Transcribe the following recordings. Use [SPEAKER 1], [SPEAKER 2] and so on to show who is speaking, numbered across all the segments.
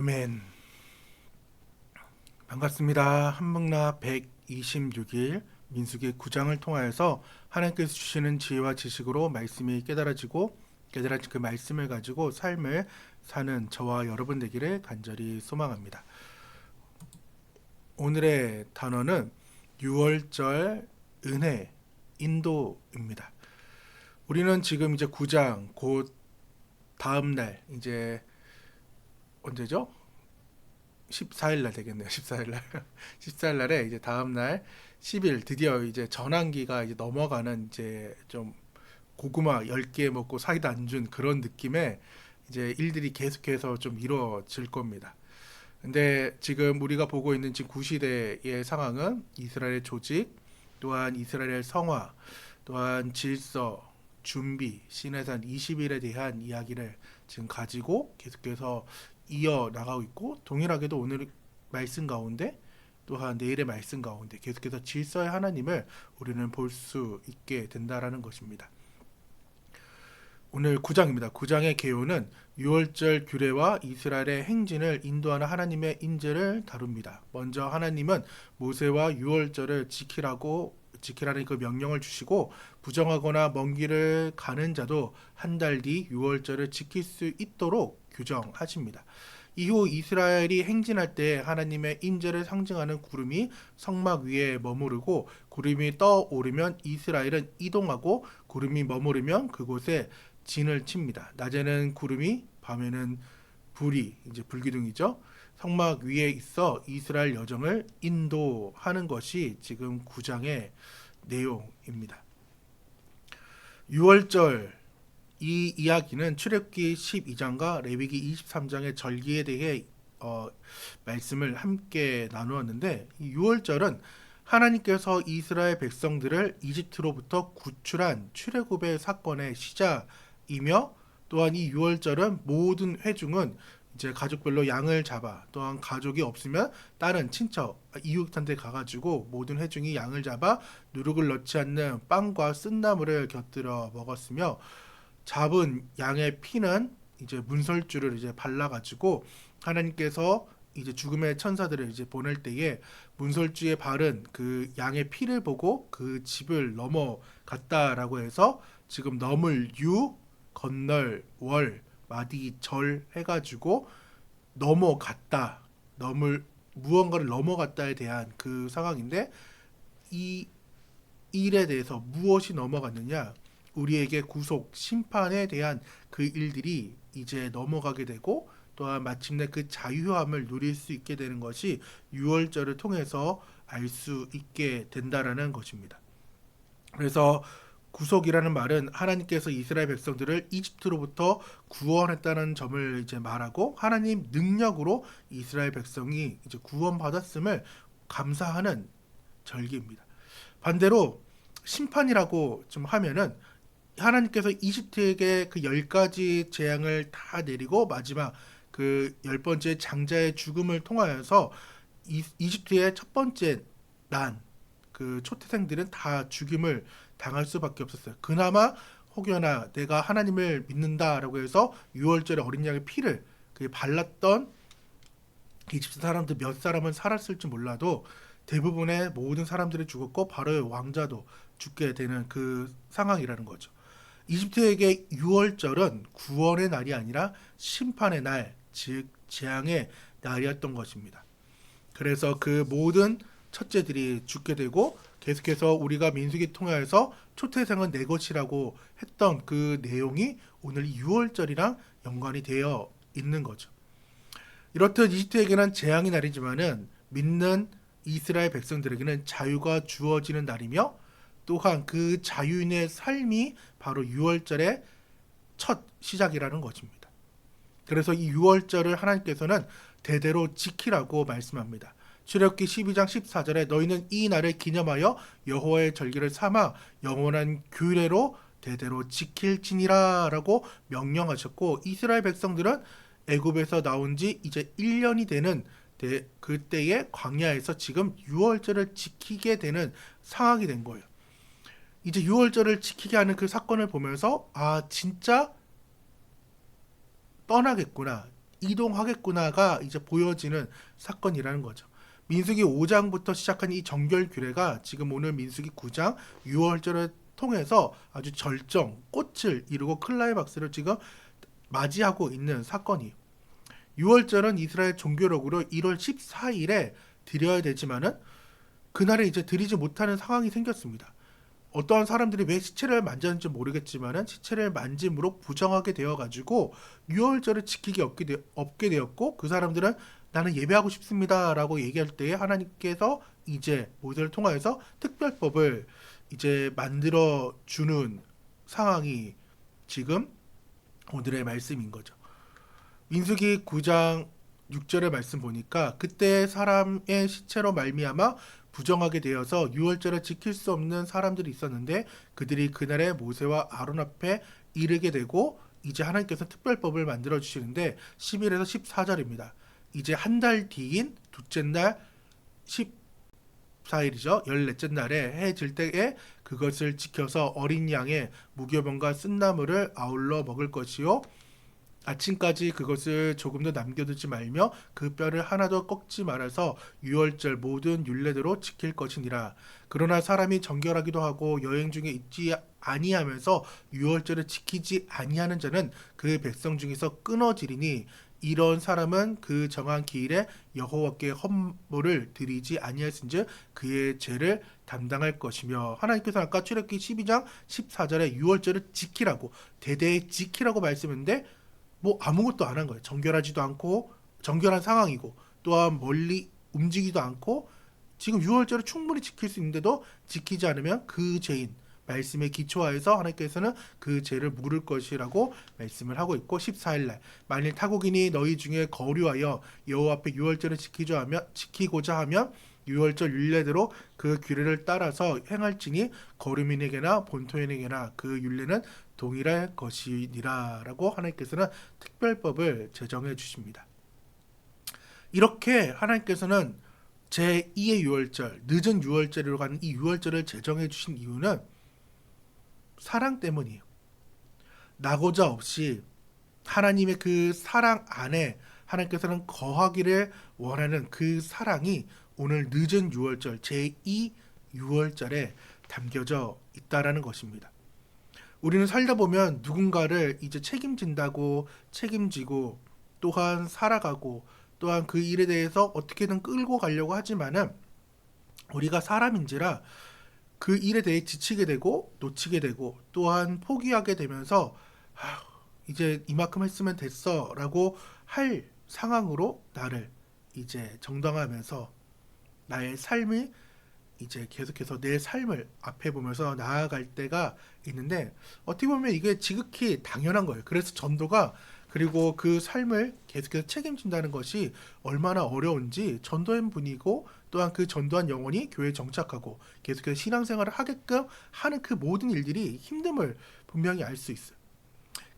[SPEAKER 1] 아멘. 반갑습니다. 한문나 126일 민수기 9장을 통하여서 하나님께서 주시는 지혜와 지식으로 말씀이 깨달아진 그 말씀을 가지고 삶을 사는 저와 여러분 되기를 간절히 소망합니다. 오늘의 단어는 6월절 은혜 인도입니다. 우리는 지금 이제 9장 곧 다음 날 이제 언제죠? 14일 날 되겠네요. 14일 날. 14일 날에 이제 다음 날 10일 드디어 이제 전환기가 이제 넘어가는 이제 좀 고구마 10개 먹고 사이다 안 준 그런 느낌의 이제 일들이 계속해서 좀 이루어질 겁니다. 근데 지금 우리가 보고 있는 지금 구시대의 상황은 이스라엘의 조직, 또한 이스라엘의 성화, 또한 질서, 준비, 시내산 20일에 대한 이야기를 지금 가지고 계속해서 이어 나가고 있고, 동일하게도 오늘 말씀 가운데 또한 내일의 말씀 가운데 계속해서 질서의 하나님을 우리는 볼 수 있게 된다라는 것입니다. 오늘 9장입니다. 9장의 개요는 6월절 규례와 이스라엘의 행진을 인도하는 하나님의 인재를 다룹니다. 먼저 하나님은 모세와 6월절을 지키라는 그 명령을 주시고, 부정하거나 먼 길을 가는 자도 한 달 뒤 6월절을 지킬 수 있도록 규정하십니다. 이후 이스라엘이 행진할 때 하나님의 인재를 상징하는 구름이 성막 위에 머무르고, 구름이 떠오르면 이스라엘은 이동하고, 구름이 머무르면 그곳에 진을 칩니다. 낮에는 구름이, 밤에는 불이, 이제 불기둥이죠. 성막 위에 있어 이스라엘 여정을 인도하는 것이 지금 9장의 내용입니다. 6월절 이 이야기는 출애굽기 12장과 레위기 23장의 절기에 대해 말씀을 함께 나누었는데, 이 6월절은 하나님께서 이스라엘 백성들을 이집트로부터 구출한 출애굽의 사건의 시작이며, 또한 이 6월절은 모든 회중은 이제 가족별로 양을 잡아, 또한 가족이 없으면 다른 친척 이웃한테 가가지고 모든 회중이 양을 잡아 누룩을 넣지 않는 빵과 쓴나물을 곁들여 먹었으며, 잡은 양의 피는 이제 문설주를 이제 발라가지고 하나님께서 이제 죽음의 천사들을 이제 보낼 때에 문설주에 바른 그 양의 피를 보고 그 집을 넘어갔다라고 해서 지금 넘을 유, 건널 월, 마디 절 해가지고 넘어갔다, 넘을 무언가를 넘어갔다에 대한 그 상황인데, 이 일에 대해서 무엇이 넘어갔느냐, 우리에게 구속, 심판에 대한 그 일들이 이제 넘어가게 되고, 또한 마침내 그 자유함을 누릴 수 있게 되는 것이 6월절을 통해서 알 수 있게 된다라는 것입니다. 그래서 구속이라는 말은 하나님께서 이스라엘 백성들을 이집트로부터 구원했다는 점을 이제 말하고, 하나님 능력으로 이스라엘 백성이 이제 구원받았음을 감사하는 절기입니다. 반대로 심판이라고 좀 하면은 하나님께서 이집트에게 그 10가지 재앙을 다 내리고 마지막 그 10번째 장자의 죽음을 통하여서 이집트의 첫 번째 난, 그 초태생들은 다 죽임을 당할 수밖에 없었어요. 그나마 혹여나 내가 하나님을 믿는다라고 해서 6월절에 어린 양의 피를 그 발랐던 이집트 사람들 몇 사람은 살았을지 몰라도 대부분의 모든 사람들이 죽었고, 바로의 왕자도 죽게 되는 그 상황이라는 거죠. 이집트에게 6월절은 구원의 날이 아니라 심판의 날, 즉 재앙의 날이었던 것입니다. 그래서 그 모든 첫째들이 죽게 되고, 계속해서 우리가 민수기 통해서 초태생은 내 것이라고 했던 그 내용이 오늘 6월절이랑 연관이 되어 있는 거죠. 이렇듯 이집트에게는 재앙의 날이지만은 믿는 이스라엘 백성들에게는 자유가 주어지는 날이며, 또한 그 자유인의 삶이 바로 6월절의 첫 시작이라는 것입니다. 그래서 이 6월절을 하나님께서는 대대로 지키라고 말씀합니다. 출애굽기 12장 14절에 너희는 이 날을 기념하여 여호와의 절기를 삼아 영원한 규례로 대대로 지킬지니라라고 명령하셨고, 이스라엘 백성들은 애굽에서 나온 지 이제 1년이 되는 그때의 광야에서 지금 6월절을 지키게 되는 상황이 된 거예요. 이제 6월절을 지키게 하는 그 사건을 보면서, 아 진짜 떠나겠구나, 이동하겠구나가 이제 보여지는 사건이라는 거죠. 민수기 5장부터 시작한 이 정결 규례가 지금 오늘 민수기 9장 유월절을 통해서 아주 절정, 꽃을 이루고 클라이막스를 지금 맞이하고 있는 사건이에요. 유월절은 이스라엘 종교력으로 1월 14일에 드려야 되지만은 그날에 이제 드리지 못하는 상황이 생겼습니다. 어떠한 사람들이 왜 시체를 만졌는지 모르겠지만은 시체를 만짐으로 부정하게 되어가지고 유월절을 지키기 없게 되었고, 그 사람들은 나는 예배하고 싶습니다라고 얘기할 때에 하나님께서 이제 모세를 통하여서 특별법을 이제 만들어 주는 상황이 지금 오늘의 말씀인 거죠. 민수기 9장 6절의 말씀 보니까 그때 사람의 시체로 말미암아 부정하게 되어서 유월절을 지킬 수 없는 사람들이 있었는데 그들이 그날에 모세와 아론 앞에 이르게 되고 이제 하나님께서 특별법을 만들어 주시는데 11에서 14절입니다. 이제 한 달 뒤인 둘째 날 14일이죠. 14째 날에 해 질 때에 그것을 지켜서 어린 양의 무교병과 쓴나물을 아울러 먹을 것이요 아침까지 그것을 조금도 남겨두지 말며 그 뼈를 하나도 꺾지 말아서 유월절 모든 율례대로 지킬 것이니라. 그러나 사람이 정결하기도 하고 여행 중에 있지 아니하면서 유월절을 지키지 아니하는 자는 그 백성 중에서 끊어지리니 이런 사람은 그 정한 기일에 여호와께 헌물을 드리지 아니하였은즉 그의 죄를 담당할 것이며, 하나님께서 아까 출애굽기 12장 14절에 유월절을 지키라고 대대에 지키라고 말씀했는데 뭐 아무것도 안 한 거예요. 정결하지도 않고 정결한 상황이고 또한 멀리 움직이지도 않고 지금 유월절을 충분히 지킬 수 있는데도 지키지 않으면 그 죄인 말씀에 기초하여서 하나님께서는 그 죄를 물을 것이라고 말씀을 하고 있고, 14일날 만일 타국인이 너희 중에 거류하여 여호와 앞에 유월절을 지키고자 하면 유월절 율례대로 그 규례를 따라서 행할지니 거류민에게나 본토인에게나 그 율례는 동일할 것이니라 라고 하나님께서는 특별법을 제정해 주십니다. 이렇게 하나님께서는 제2의 유월절, 늦은 유월절으로 가는 이 유월절을 제정해 주신 이유는 사랑 때문이에요. 나고자 없이 하나님의 그 사랑 안에 하나님께서는 거하기를 원하는 그 사랑이 오늘 늦은 유월절, 제2 유월절에 담겨져 있다라는 것입니다. 우리는 살다 보면 누군가를 이제 책임진다고 책임지고 또한 살아가고 또한 그 일에 대해서 어떻게든 끌고 가려고 하지만은 우리가 사람인지라 그 일에 대해 지치게 되고 놓치게 되고 또한 포기하게 되면서 이제 이만큼 했으면 됐어 라고 할 상황으로 나를 이제 정당하면서 나의 삶이 이제 계속해서 내 삶을 앞에 보면서 나아갈 때가 있는데, 어떻게 보면 이게 지극히 당연한 거예요. 그래서 전도가, 그리고 그 삶을 계속해서 책임진다는 것이 얼마나 어려운지 전도한 분이고 또한 그 전도한 영혼이 교회에 정착하고 계속해서 신앙생활을 하게끔 하는 그 모든 일들이 힘듦을 분명히 알 수 있어요.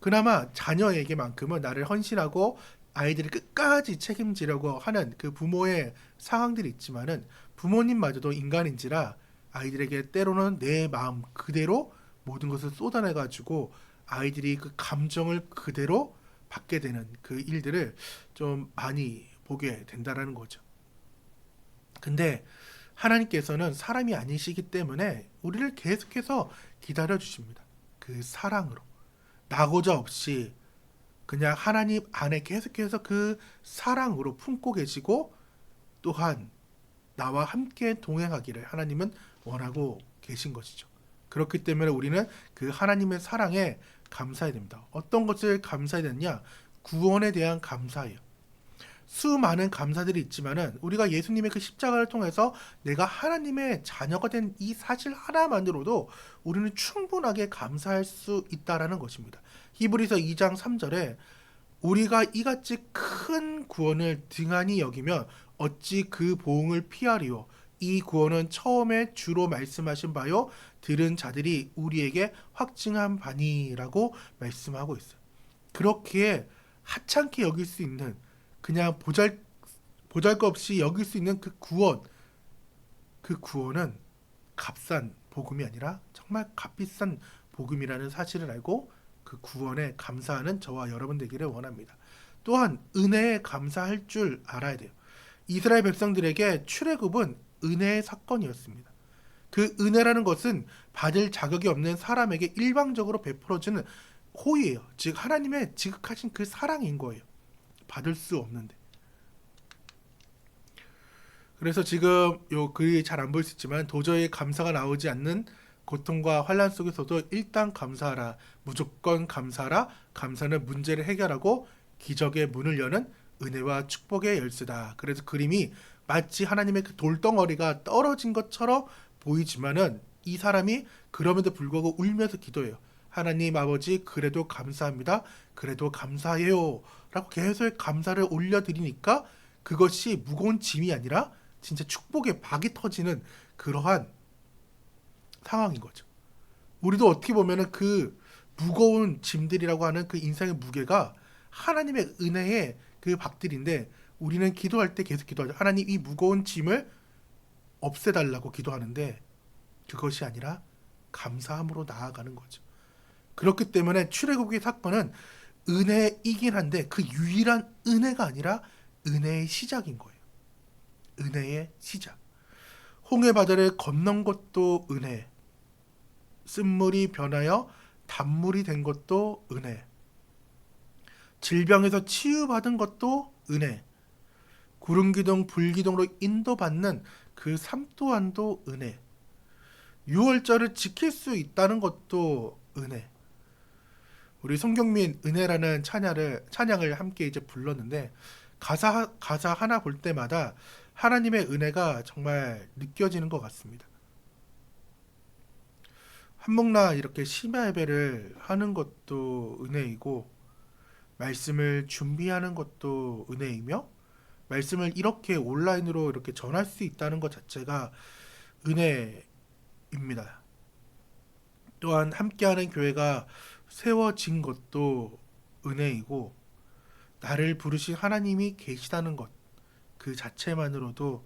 [SPEAKER 1] 그나마 자녀에게만큼은 나를 헌신하고 아이들을 끝까지 책임지려고 하는 그 부모의 상황들이 있지만은 부모님마저도 인간인지라 아이들에게 때로는 내 마음 그대로 모든 것을 쏟아내가지고 아이들이 그 감정을 그대로 받게 되는 그 일들을 좀 많이 보게 된다라는 거죠. 근데 하나님께서는 사람이 아니시기 때문에 우리를 계속해서 기다려 주십니다. 그 사랑으로 나고자 없이 그냥 하나님 안에 계속해서 그 사랑으로 품고 계시고 또한 나와 함께 동행하기를 하나님은 원하고 계신 것이죠. 그렇기 때문에 우리는 그 하나님의 사랑에 감사해야 됩니다. 어떤 것을 감사해야 되느냐? 구원에 대한 감사예요. 수많은 감사들이 있지만은 우리가 예수님의 그 십자가를 통해서 내가 하나님의 자녀가 된 이 사실 하나만으로도 우리는 충분하게 감사할 수 있다라는 것입니다. 히브리서 2장 3절에 우리가 이같이 큰 구원을 등한히 여기면 어찌 그 보응을 피하리요. 이 구원은 처음에 주로 말씀하신 바요 들은 자들이 우리에게 확증한 바니라고 말씀하고 있어요. 그렇게 하찮게 여길 수 있는, 그냥 보잘것없이 여길 수 있는 그 구원, 그 구원은 값싼 복음이 아니라 정말 값비싼 복음이라는 사실을 알고 그 구원에 감사하는 저와 여러분 되기를 원합니다. 또한 은혜에 감사할 줄 알아야 돼요. 이스라엘 백성들에게 출애굽은 은혜의 사건이었습니다. 그 은혜라는 것은 받을 자격이 없는 사람에게 일방적으로 베풀어주는 호의예요. 즉 하나님의 지극하신 그 사랑인 거예요. 받을 수 없는데. 그래서 지금 요 글이 잘 안 보일 수 있지만 도저히 감사가 나오지 않는 고통과 환란 속에서도 일단 감사하라. 무조건 감사하라. 감사는 문제를 해결하고 기적의 문을 여는 은혜와 축복의 열쇠다. 그래서 그림이 마치 하나님의 그 돌덩어리가 떨어진 것처럼 보이지만은 이 사람이 그럼에도 불구하고 울면서 기도해요. 하나님 아버지 그래도 감사합니다. 그래도 감사해요. 라고 계속 감사를 올려드리니까 그것이 무거운 짐이 아니라 진짜 축복의 박이 터지는 그러한 상황인 거죠. 우리도 어떻게 보면은 그 무거운 짐들이라고 하는 그 인생의 무게가 하나님의 은혜의 그 박들인데 우리는 기도할 때 계속 기도하죠. 하나님 이 무거운 짐을 없애달라고 기도하는데 그것이 아니라 감사함으로 나아가는 거죠. 그렇기 때문에 출애굽의 사건은 은혜이긴 한데 그 유일한 은혜가 아니라 은혜의 시작인 거예요. 은혜의 시작. 홍해 바다를 건넌 것도 은혜. 쓴물이 변하여 단물이 된 것도 은혜. 질병에서 치유받은 것도 은혜. 구름기둥 불기둥으로 인도받는 그 삶 또한도 은혜. 유월절을 지킬 수 있다는 것도 은혜. 우리 송경민 은혜라는 찬양을 함께 이제 불렀는데 가사 하나 볼 때마다 하나님의 은혜가 정말 느껴지는 것 같습니다. 한목나 이렇게 심야 예배를 하는 것도 은혜이고 말씀을 준비하는 것도 은혜이며 말씀을 이렇게 온라인으로 이렇게 전할 수 있다는 것 자체가 은혜입니다. 또한 함께하는 교회가 세워진 것도 은혜이고 나를 부르신 하나님이 계시다는 것 그 자체만으로도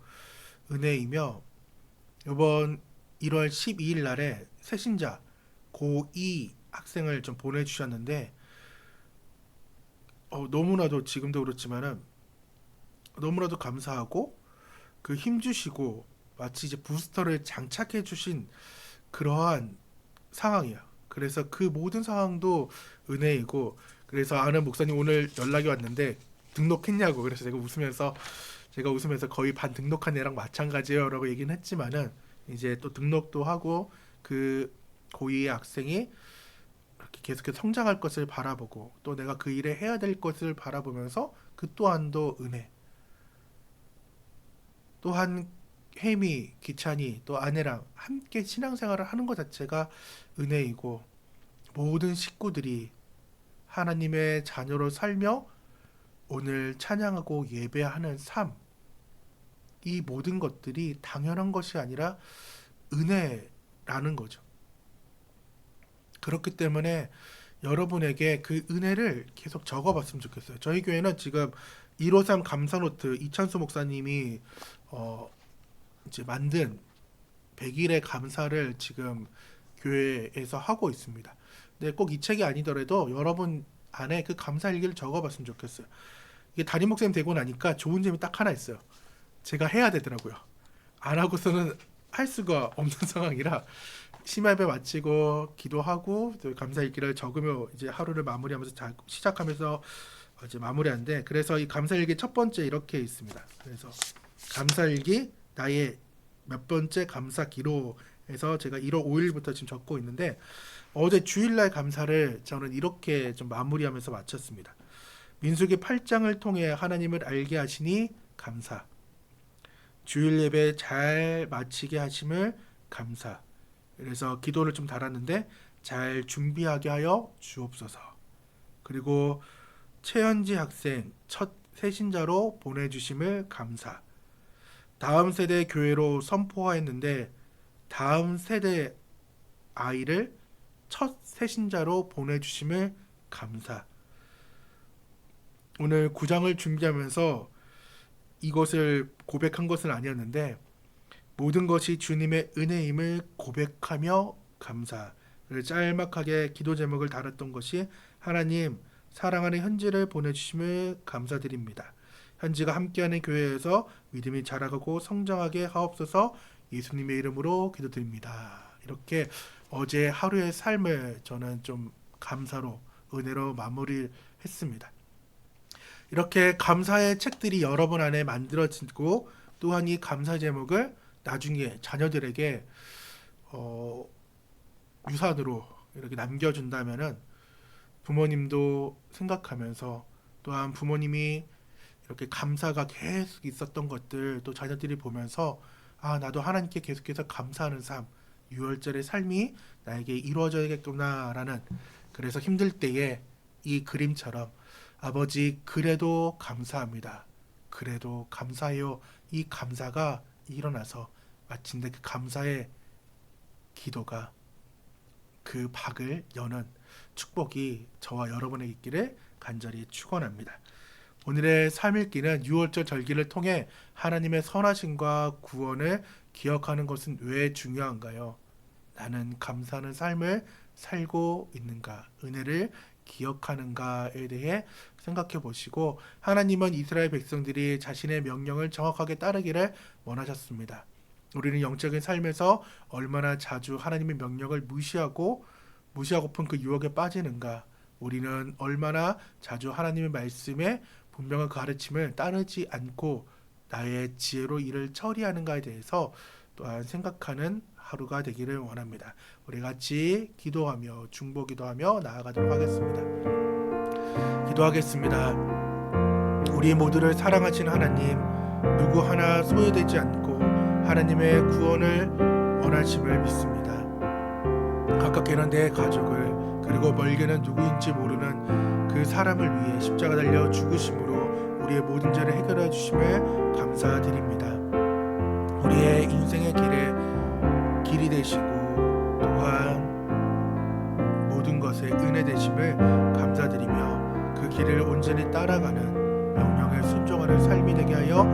[SPEAKER 1] 은혜이며 이번 1월 12일 날에 새신자 고2 학생을 좀 보내주셨는데 너무나도 지금도 그렇지만은 너무나도 감사하고 그 힘주시고 마치 이제 부스터를 장착해 주신 그러한 상황이야. 그래서 그 모든 상황도 은혜이고 그래서 아는 목사님 오늘 연락이 왔는데 등록했냐고 그래서 제가 웃으면서 거의 반 등록한 애랑 마찬가지예요 라고 얘기는 했지만은 이제 또 등록도 하고 그 고2의 학생이 이렇게 계속해서 성장할 것을 바라보고 또 내가 그 일에 해야 될 것을 바라보면서 그 또한도 은혜. 또한 혜미, 기찬이 또 아내랑 함께 신앙생활을 하는 것 자체가 은혜이고 모든 식구들이 하나님의 자녀로 살며 오늘 찬양하고 예배하는 삶, 이 모든 것들이 당연한 것이 아니라 은혜라는 거죠. 그렇기 때문에 여러분에게 그 은혜를 계속 적어봤으면 좋겠어요. 저희 교회는 지금 153 감사노트 이찬수 목사님이 이제 만든 100일의 감사를 지금 교회에서 하고 있습니다. 근데 꼭 이 책이 아니더라도 여러분 안에 그 감사 일기를 적어봤으면 좋겠어요. 이게 담임 목사님 되고 나니까 좋은 점이 딱 하나 있어요. 제가 해야 되더라고요. 안 하고서는 할 수가 없는 상황이라 심야예배 마치고 기도하고 또 감사 일기를 적으며 이제 하루를 마무리하면서 시작하면서 이제 마무리하는데 그래서 이 감사 일기 첫 번째 이렇게 있습니다. 그래서 감사 일기 나의 몇 번째 감사 기록에서 제가 1월 5일부터 지금 적고 있는데 어제 주일날 감사를 저는 이렇게 좀 마무리하면서 마쳤습니다. 민수기 8장을 통해 하나님을 알게 하시니 감사. 주일 예배 잘 마치게 하심을 감사. 그래서 기도를 좀 달았는데 잘 준비하게 하여 주옵소서. 그리고 최현지 학생 첫 새신자로 보내주심을 감사. 다음 세대 교회로 선포하였는데 다음 세대 아이를 첫 새신자로 보내주심을 감사. 오늘 9장을 준비하면서 이것을 고백한 것은 아니었는데 모든 것이 주님의 은혜임을 고백하며 감사. 짤막하게 기도 제목을 달았던 것이 하나님 사랑하는 현지를 보내주심을 감사드립니다. 현지가 함께하는 교회에서 믿음이 자라가고 성장하게 하옵소서. 예수님의 이름으로 기도드립니다. 이렇게 어제 하루의 삶을 저는 좀 감사로 은혜로 마무리를 했습니다. 이렇게 감사의 책들이 여러 번 안에 만들어지고 또한 이 감사 제목을 나중에 자녀들에게 유산으로 이렇게 남겨준다면은 부모님도 생각하면서 또한 부모님이 이렇게 감사가 계속 있었던 것들 또 자녀들이 보면서 아 나도 하나님께 계속해서 감사하는 삶 6월절의 삶이 나에게 이루어져야겠구나라는 그래서 힘들 때에 이 그림처럼 아버지 그래도 감사합니다. 그래도 감사해요. 이 감사가 일어나서 마침내 그 감사의 기도가 그 박을 여는 축복이 저와 여러분에게 있기를 간절히 축원합니다. 오늘의 3일기는 6월절 절기를 통해 하나님의 선하심과 구원을 기억하는 것은 왜 중요한가요? 나는 감사하는 삶을 살고 있는가? 은혜를 기억하는가에 대해 생각해 보시고 하나님은 이스라엘 백성들이 자신의 명령을 정확하게 따르기를 원하셨습니다. 우리는 영적인 삶에서 얼마나 자주 하나님의 명령을 무시하고픈 그 유혹에 빠지는가? 우리는 얼마나 자주 하나님의 말씀에 분명한 그 가르침을 따르지 않고 나의 지혜로 일을 처리하는가에 대해서 또한 생각하는 하루가 되기를 원합니다. 우리 같이 기도하며 중보기도하며 나아가도록 하겠습니다. 기도하겠습니다. 우리 모두를 사랑하신 하나님, 누구 하나 소외되지 않고 하나님의 구원을 원하심을 믿습니다. 가깝게는 내 가족을 그리고 멀게는 누구인지 모르는 그 사람을 위해 십자가 달려 죽으심으로 우리의 모든 죄를 해결해 주심을 감사드립니다. 우리의 인생의 길이 되시고 또한 모든 것에 은혜 되심을 감사드리며 그 길을 온전히 따라가는 명령에 순종하는 삶이 되게 하여